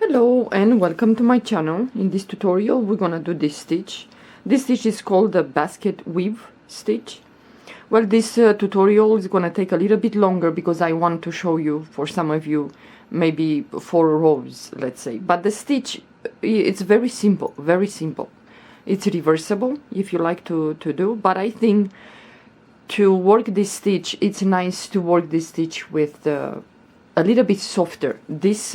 Hello and welcome to my channel. In this tutorial we're gonna do this stitch. This stitch is called the basket weave stitch. Well, this tutorial is gonna take a little bit longer because I want to show you, for some of you, maybe 4 rows, let's say. But the stitch, it's very simple, very simple. It's reversible if you like to do, but I think to work this stitch, it's nice to work this stitch with a little bit softer. This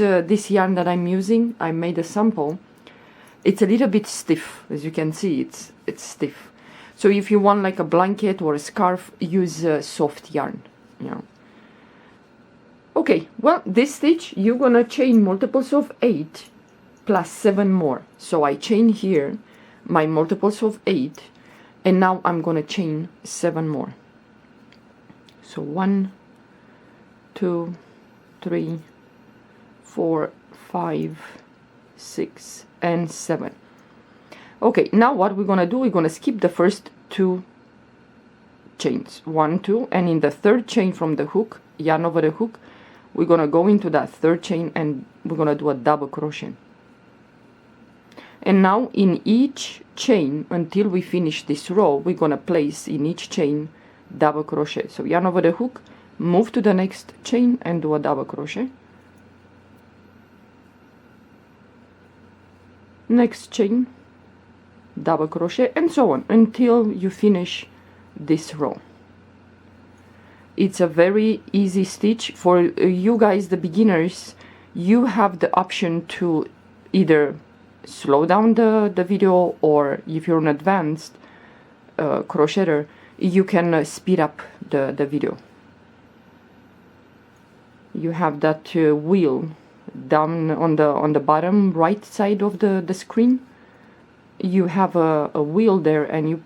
yarn that I'm using, I made a sample. It's a little bit stiff, as you can see. It's stiff. So if you want like a blanket or a scarf, use soft yarn. Yeah. Okay. Well, this stitch you're gonna chain multiples of 8 plus 7 more. So I chain here my multiples of 8, and now I'm gonna chain 7 more. So 1, 2, 3, 4, 5, 6, and 7. Okay, now what we're gonna do, we're gonna skip the first 2 chains, 1, 2, and in the third chain from the hook, yarn over the hook, we're gonna go into that third chain and we're gonna do a double crochet. And now in each chain, until we finish this row, we're gonna place in each chain double crochet. So yarn over the hook, move to the next chain and do a double crochet. Next chain, double crochet, and so on until you finish this row. It's a very easy stitch. For you guys, the beginners, you have the option to either slow down the video, or if you're an advanced crocheter, you can speed up the video. You have that wheel down on the bottom right side of the screen. You have a wheel there, and you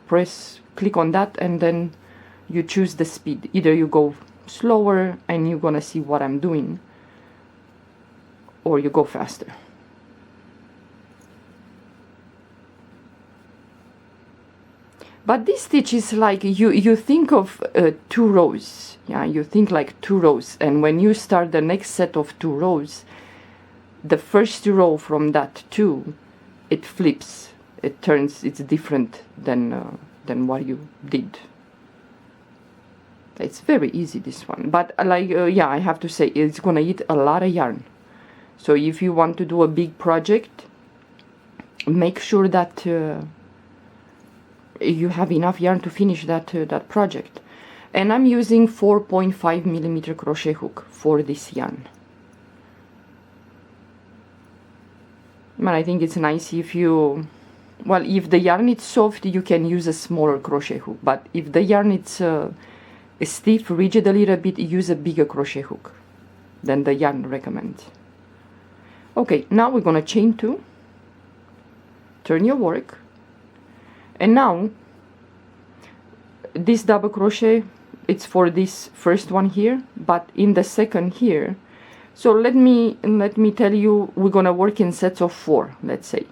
click on that, and then you choose the speed. Either you go slower and you're gonna see what I'm doing, or you go faster. But this stitch is like, you think of 2 rows. Yeah, you think like 2 rows, and when you start the next set of 2 rows, the first row from that 2, it flips, it turns, it's different than what you did. It's very easy, this one, but like yeah, I have to say, it's gonna eat a lot of yarn. So if you want to do a big project, make sure that you have enough yarn to finish that project. And I'm using 4.5 millimeter crochet hook for this yarn. But I think it's nice if you, well, if the yarn is soft, you can use a smaller crochet hook, but if the yarn is stiff, rigid a little bit, use a bigger crochet hook than the yarn recommends. Okay, now we're gonna chain 2, turn your work, and now this double crochet, it's for this first one here, but in the second here, so let me tell you, we're gonna work in sets of 4. Let's say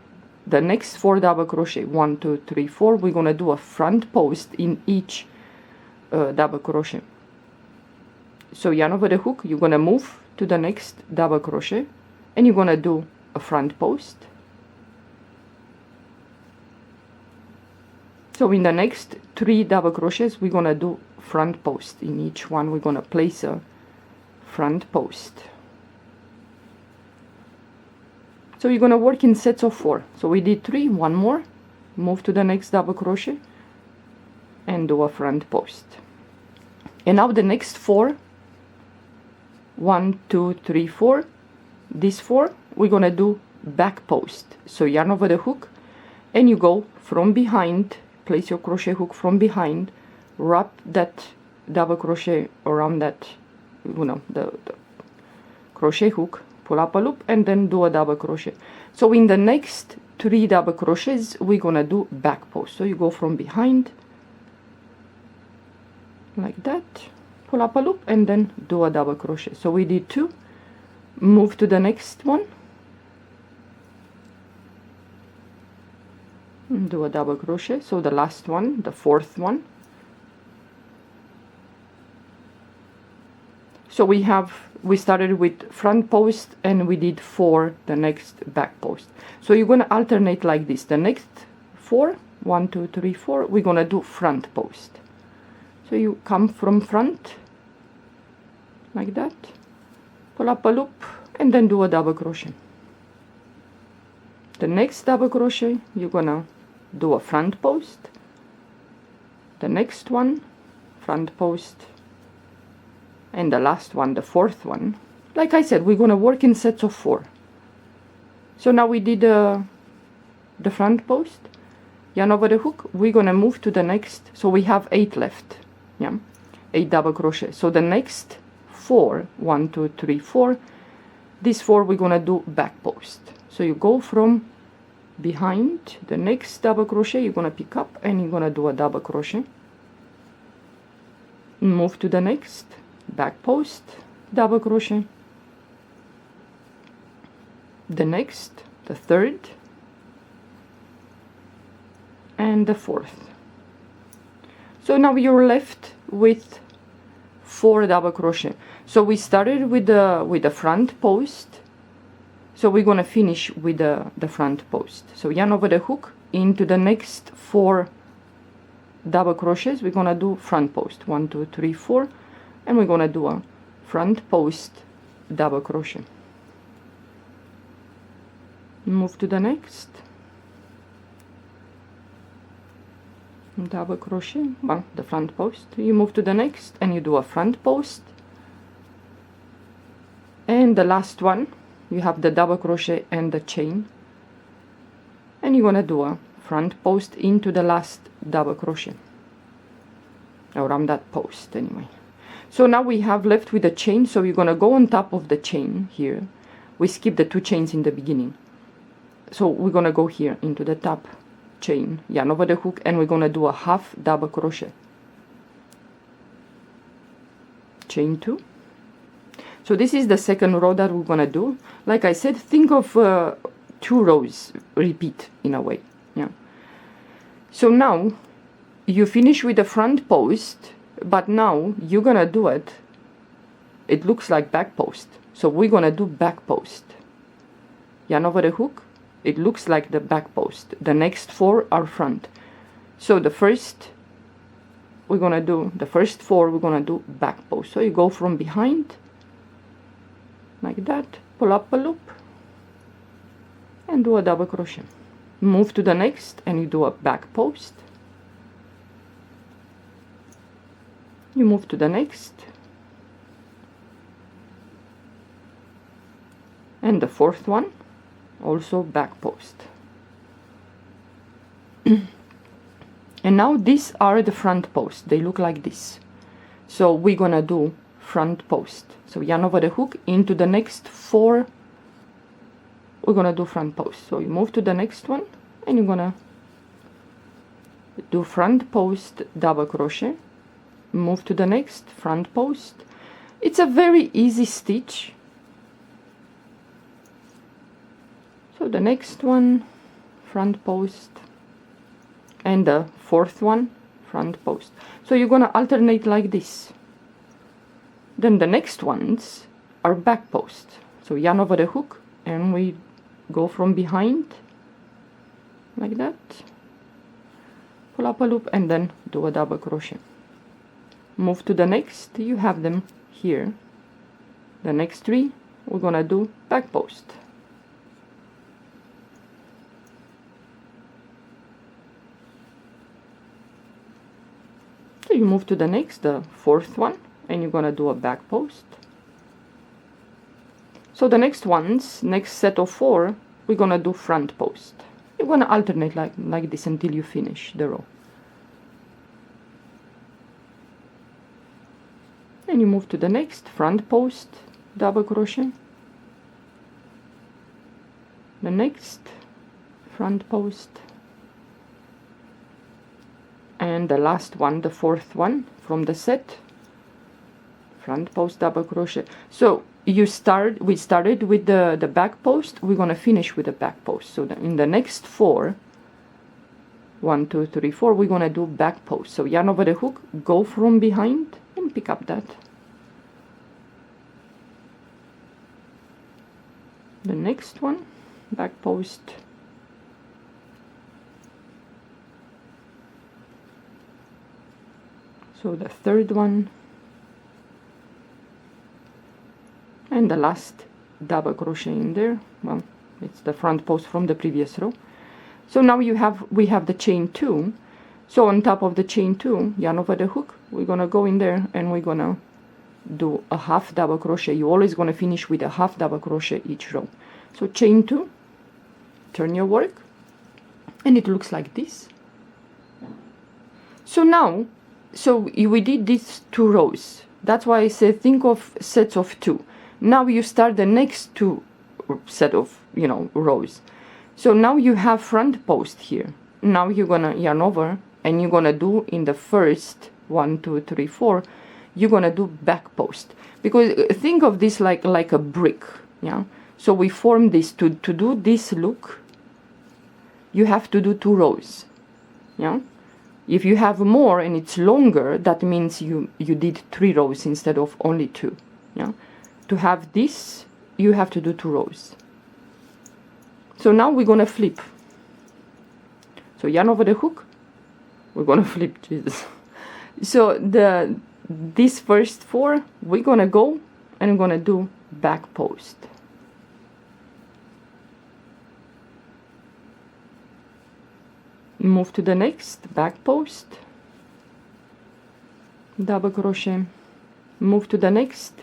the next 4 double crochet, 1, 2, 3, 4, we're gonna do a front post in each double crochet. So yarn over the hook, you're gonna move to the next double crochet, and you're gonna do a front post. So in the next 3 double crochets, we're gonna do front post. In each one, we're gonna place a front post. So you're gonna work in sets of 4. So we did 3, 1 more, move to the next double crochet, and do a front post. And now the next 4, 1, 2, 3, 4, these 4, we're gonna do back post. So yarn over the hook, and you go from behind, place your crochet hook from behind, wrap that double crochet around that, the crochet hook, pull up a loop, and then do a double crochet. So in the next 3 double crochets, we're gonna do back post. So you go from behind like that, pull up a loop, and then do a double crochet. So we did 2, move to the next one, do a double crochet. So the last one, the 4th one. So we started with front post and we did 4 the next back post. So you're going to alternate like this. The next 4, 1 2 3 4, we're going to do front post. So you come from front like that, pull up a loop and then do a double crochet. The next double crochet you're gonna do a front post, the next one front post, and the last one, the fourth one. Like I said, we're gonna work in sets of 4. So now we did the front post, yarn over the hook, we're gonna move to the next. So we have 8 left, yeah, 8 double crochet. So the next 4, 1 2 3 4, these 4 we're gonna do back post. So you go from behind the next double crochet, you're gonna pick up and you're gonna do a double crochet, move to the next back post, double crochet, the next, the third, and the fourth. So now you're left with 4 double crochet. So we started with the front post, so we're gonna finish with the front post. So yarn over the hook into the next 4 double crochets, we're gonna do front post, 1 2 3 4, and we're gonna do a front post double crochet. Move to the next double crochet, well, the front post. You move to the next and you do a front post, and the last one you have the double crochet and the chain, and you're gonna do a front post into the last double crochet around that post anyway. So now we have left with the chain, so you're gonna go on top of the chain here. We skip the 2 chains in the beginning, so we're gonna go here into the top chain, yarn over the hook, and we're gonna do a half double crochet, chain 2. So this is the second row that we're gonna do. Like I said, think of 2 rows repeat in a way, yeah. So now you finish with the front post, but now you're gonna do it looks like back post, so we're gonna do back post, yarn over the hook. It looks like the back post. The next 4 are front. So the first 4 we're gonna do back post. So you go from behind like that, pull up a loop and do a double crochet, move to the next and you do a back post, you move to the next, and the fourth one also back post. And now these are the front posts, they look like this. So we're gonna do front post, so yarn over the hook into the next 4, we're gonna do front post. So you move to the next one and you're gonna do front post double crochet, move to the next front post. It's a very easy stitch. So the next one front post, and the fourth one front post. So you're gonna alternate like this. Then the next ones are back post. So yarn over the hook and we go from behind like that, pull up a loop and then do a double crochet, move to the next. You have them here. The next 3 we're gonna do back post. So you move to the next, the 4th one, and you're gonna do a back post. So the next ones, next set of 4, we're gonna do front post. You're gonna alternate like this until you finish the row. And you move to the next front post double crochet, the next front post, and the last one, the 4th one from the set, front post double crochet. So we started with the back post, we're gonna finish with the back post. So in the next 4, 1 2 3 4, we're gonna do back post. So yarn over the hook, go from behind and pick up that, the next one, back post, so the third one, and the last double crochet in there. Well, it's the front post from the previous row. So now we have the chain 2. So on top of the chain 2, yarn over the hook, we're gonna go in there and we're gonna do a half double crochet. You're always gonna finish with a half double crochet each row. So chain 2, turn your work, and it looks like this. So now, we did these 2 rows. That's why I say think of sets of 2. Now you start the next 2 set of, rows. So now you have front post here. Now you're gonna yarn over and you're gonna do in the first 1, 2, 3, 4, you're gonna do back post, because think of this like a brick. Yeah, so we form this to do this look. You have to do 2 rows. Yeah, if you have more and it's longer, that means you did 3 rows instead of only 2. Yeah, to have this you have to do 2 rows. So now we're gonna flip. So yarn over the hook, we're gonna flip, Jesus. So this first 4, we're gonna go and we're gonna do back post. Move to the next, back post, double crochet, move to the next,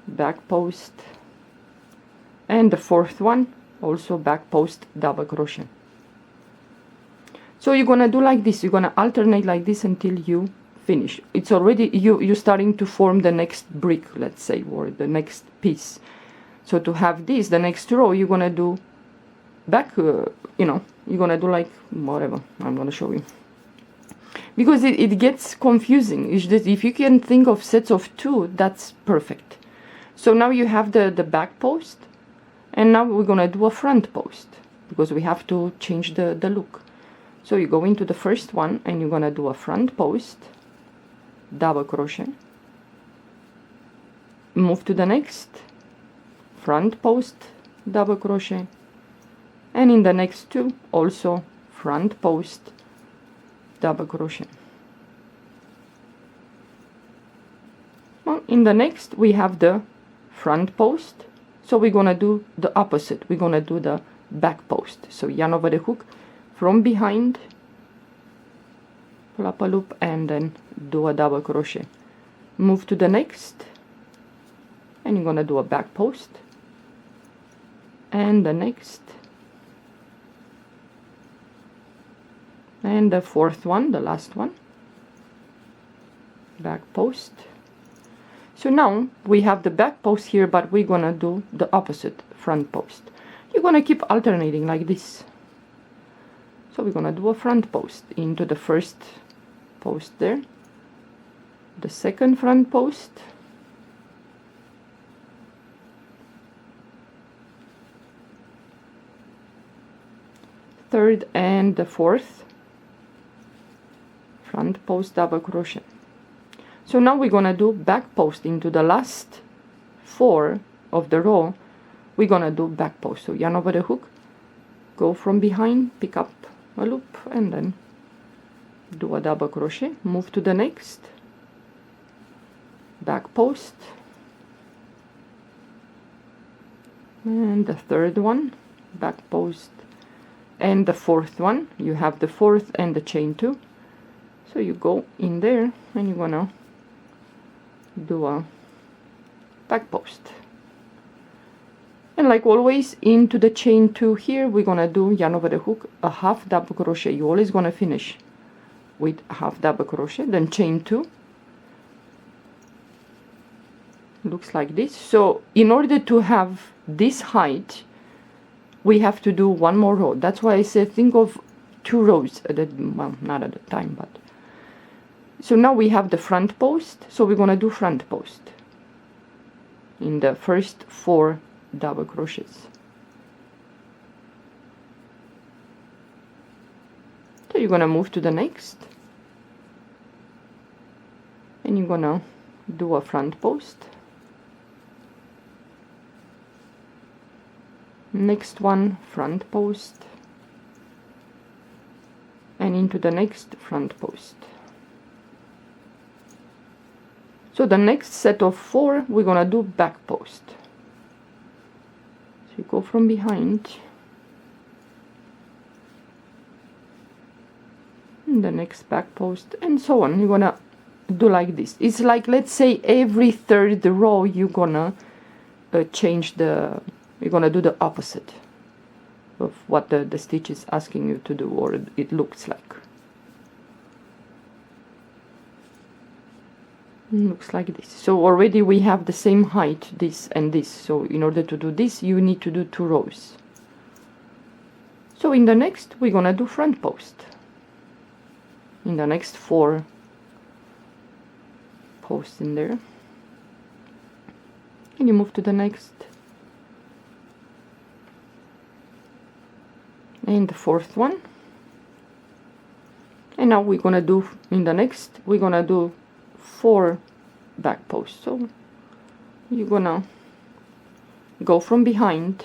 back post, and the 4th one also back post, double crochet. So you're gonna do like this, you're gonna alternate like this until you finish. It's already you're starting to form the next brick, let's say, or the next piece. So to have this, the next row, you're gonna do back, you're gonna do like whatever. I'm gonna show you, because it gets confusing. It's just, if you can think of sets of 2, that's perfect. So now you have the back post, and now we're gonna do a front post, because we have to change the look. So you go into the first one and you're gonna do a front post, double crochet, move to the next, front post, double crochet, and in the next 2 also front post, double crochet. Well, in the next we have the front post, so we're gonna do the opposite. We're gonna do the back post. So yarn over the hook from behind, pull up a loop, and then do a double crochet. Move to the next, and you're gonna do a back post, and the next, and the 4th one, the last one, back post. So now we have the back post here, but we're gonna do the opposite, front post. You're gonna keep alternating like this. So we're gonna do a front post into the first post there, the second front post, third and the 4th front post, double crochet. So now we're gonna do back post into the last 4 of the row. We're gonna do back post. So yarn over the hook, go from behind, pick up a loop, and then do a double crochet, move to the next, back post, and the 3rd one, back post, and the 4th one. You have the 4th and the chain 2, so you go in there and you're gonna do a back post. And like always, into the chain 2 here, we're gonna do yarn over the hook, a half double crochet. You're always gonna finish with a half double crochet, then chain 2. Looks like this. So in order to have this height, we have to do 1 more row. That's why I said think of 2 rows at the, well, not at the time, but so now we have the front post, so we're gonna do front post in the first 4 double crochets. So you're gonna move to the next, and you're gonna do a front post, next one front post, and into the next front post. So the next set of 4 we're gonna do back post. So you go from behind, and the next back post, and so on. You're gonna do like this. It's like, let's say every 3rd row you're gonna you're gonna do the opposite of what the stitch is asking you to do, or it looks like. Looks like this. So already we have the same height, this and this. So in order to do this, you need to do 2 rows. So in the next, we're gonna do front post. In the next 4 posts in there, and you move to the next, and the 4th one. And now we're gonna do, in the next, we're gonna do 4 back posts. So you're gonna go from behind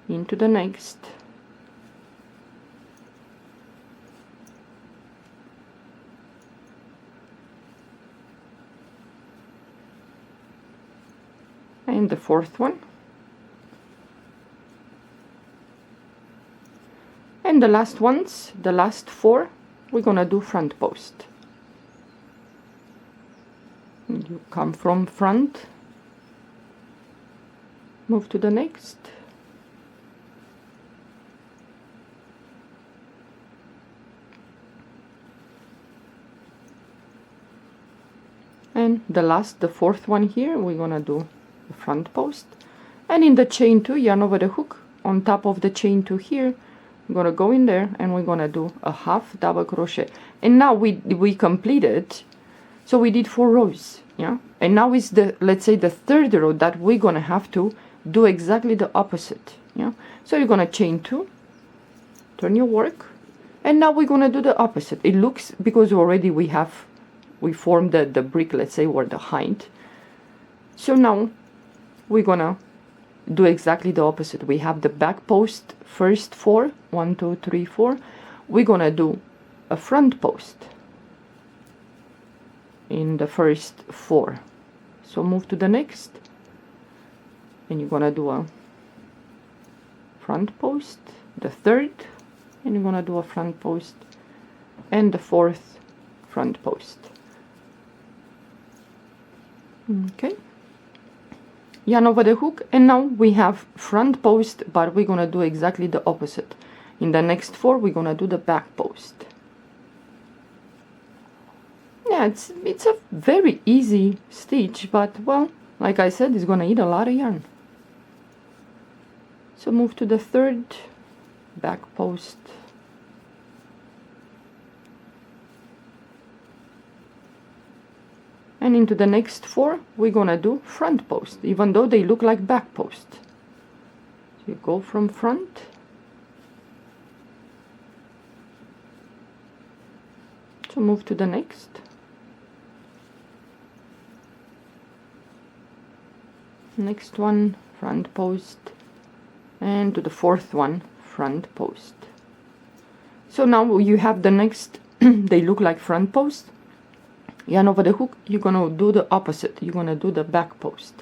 into the next, and the 4th one, and the last ones, the last 4, we're gonna do front post. You come from front, move to the next, and the 4th one here, we're gonna do the front post. And in the chain 2, yarn over the hook, on top of the chain 2 here, I'm gonna go in there and we're gonna do a half double crochet. And now we completed, so we did 4 rows, yeah, and now is the, let's say, the 3rd row that we're gonna have to do exactly the opposite, yeah. So you're gonna chain 2, turn your work, and now we're gonna do the opposite. It looks, because already we formed the brick, let's say, or the height. So now we're gonna do exactly the opposite. We have the back post, first 4, 1 2 3 4. We're gonna do a front post in the first 4. So move to the next, and you're gonna do a front post, the 3rd, and you're gonna do a front post, and the 4th front post. Okay, yarn over the hook, and now we have front post, but we're gonna do exactly the opposite. In the next 4, we're gonna do the back post. Yeah, it's a very easy stitch, but, well, like I said, it's gonna eat a lot of yarn. So move to the 3rd back post, and into the next 4 we're gonna do front post, even though they look like back post. So you go from front, so move to the next, next one front post, and to the 4th one front post. So now you have the next they look like front post. Yarn over the hook, you're gonna do the opposite. You're gonna do the back post.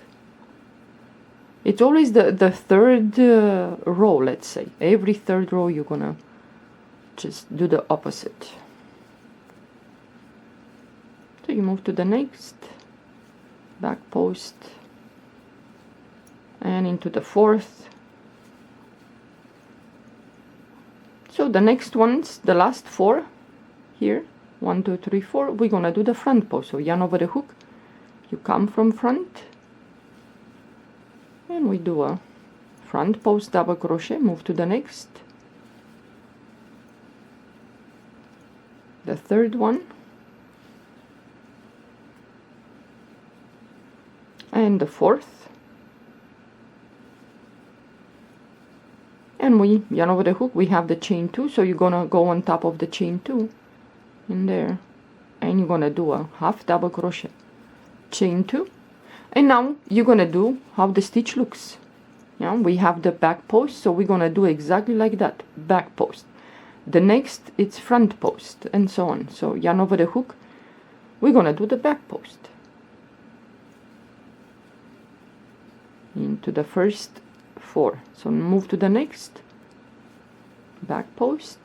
It's always the 3rd row, let's say. Every 3rd row you're gonna just do the opposite. So you move to the next back post, and into the 4th. So the next ones, the last 4 here, 1 2 3 4, we're gonna do the front post. So yarn over the hook, you come from front, and we do a front post double crochet, move to the next, the 3rd one, and the 4th, and we yarn over the hook. We have the chain 2, so you're gonna go on top of the chain 2 in there, and you're gonna do a half double crochet, chain 2, and now you're gonna do how the stitch looks. Yeah, we have the back post, so we're gonna do exactly like that, back post. The next it's front post, and so on. So yarn over the hook, we're gonna do the back post into the first 4. So move to the next, back post,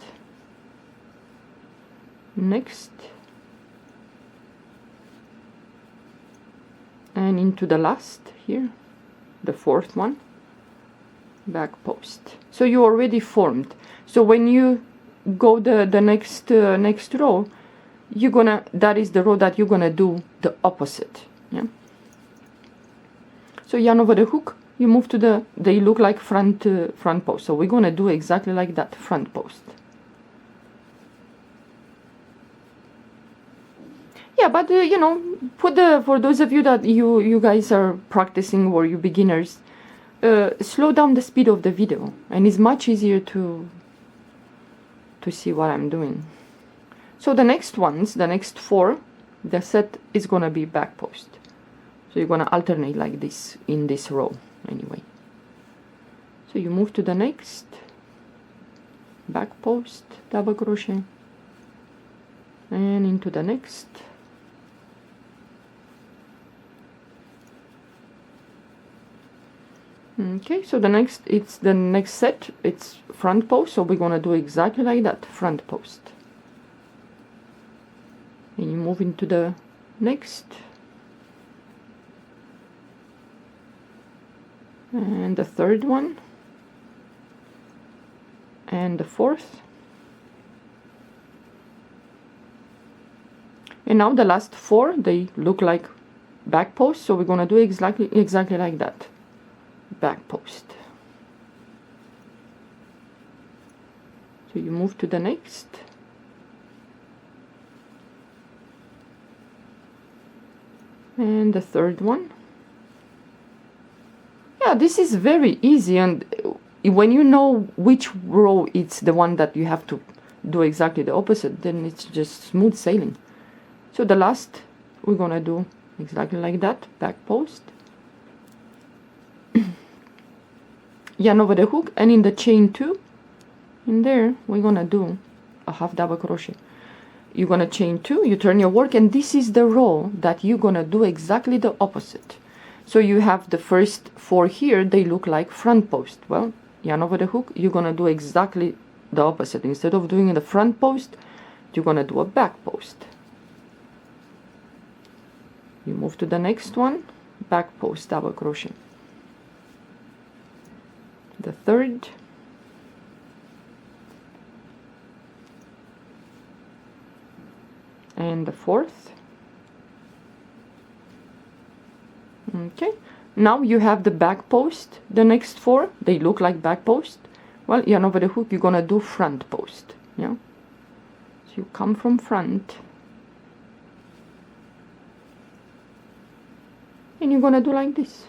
next, and into the last here, the 4th one, back post. So you already formed. So when you go the next next row, you're gonna, that is the row that you're gonna do the opposite. Yeah. So yarn over the hook, you move to the, they look like front front post, so we're gonna do exactly like that, front post. Yeah, but you know, for those of you that you guys are practicing, or you beginners, slow down the speed of the video, and it's much easier to see what I'm doing. So the next ones, the next 4, the set is gonna be back post. So you're gonna alternate like this in this row anyway. So you move to the next, back post, double crochet, and into the next, okay. So the next, it's the next set, it's front post, so we're gonna do exactly like that, front post, and you move into the next, and the 3rd one, and the 4th, and now the last 4, they look like back post, so we're gonna do exactly like that, back post. So you move to the next, and the 3rd one. Yeah, this is very easy, and when you know which row it's the one that you have to do exactly the opposite, then it's just smooth sailing. So the last, we're gonna do exactly like that, back post, yarn over the hook, and in the chain 2, in there we're gonna do a half double crochet. You're gonna chain 2, you turn your work, and this is the row that you're gonna do exactly the opposite. So you have the first 4 here, they look like front post. Well, yarn over the hook, you're gonna do exactly the opposite. Instead of doing the front post, you're gonna do a back post. You move to the next one, back post, double crochet. The 3rd, and the 4th. Okay, now you have the back post. The next 4, they look like back post. Well, yarn over the hook, you're gonna do front post. Yeah, so you come from front, and you're gonna do like this,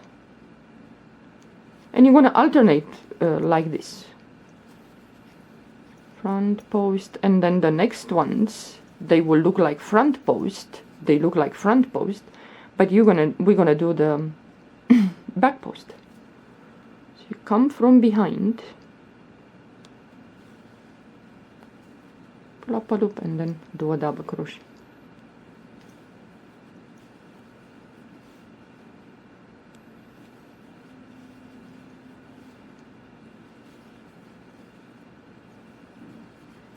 and you're gonna alternate like this, front post, and then the next ones, they will look like front post, they look like front post, but we're gonna do the back post. So you come from behind, pull up a loop, and then do a double crochet.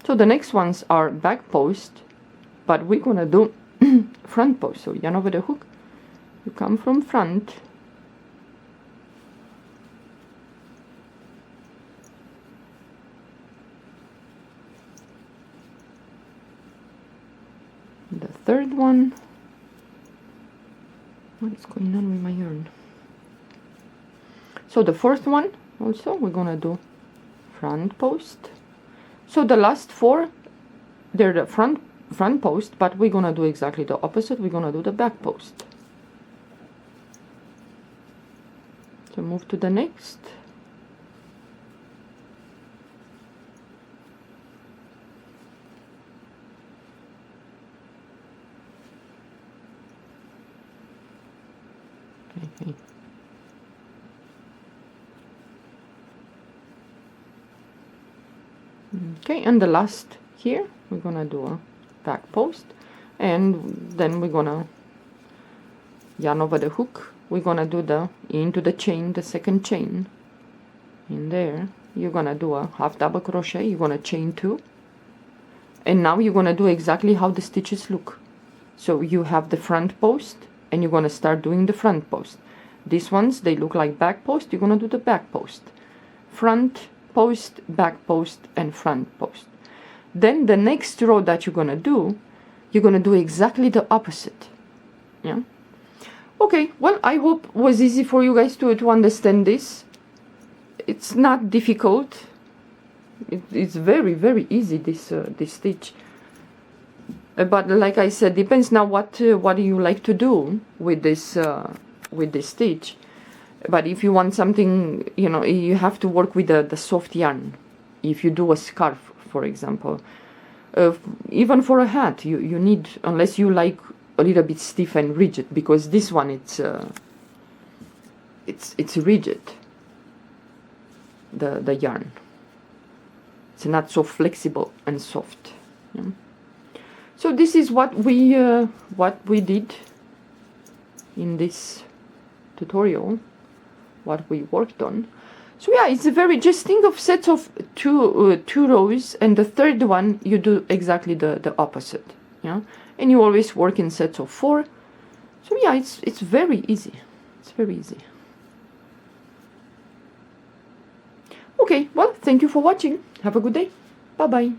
So the next ones are back post, but we're gonna do front post. So yarn over the hook, you come from front, the 3rd one, what is going on with my yarn? So the 4th one also, we're gonna do front post. So the last 4, they're the front post, but we're gonna do exactly the opposite. We're gonna do the back post. So move to the next, okay. Okay, and the last here we're gonna do a back post, and then we're gonna yarn over the hook. We're gonna do the into the chain, the second chain in there. You're gonna do a half double crochet, you're gonna chain 2, and now you're gonna do exactly how the stitches look. So you have the front post, and you're gonna start doing the front post. These ones, they look like back post, you're gonna do the back post, front post, back post, and front post. Then the next row that you're gonna do exactly the opposite. Yeah. Okay, well, I hope it was easy for you guys to understand this. It's not difficult. It's very, very easy, this stitch. But like I said, depends now what do you like to do with this stitch. But if you want something, you know, you have to work with the soft yarn. If you do a scarf, for example, even for a hat, you need, unless you like a little bit stiff and rigid, because this one it's rigid. The yarn, it's not so flexible and soft. Yeah. So this is what we did in this tutorial, what we worked on. So yeah, it's a very, just think of sets of two rows, and the third one you do exactly the opposite. Yeah, and you always work in sets of 4. So yeah, it's very easy. It's very easy. Okay, well, thank you for watching. Have a good day. Bye bye.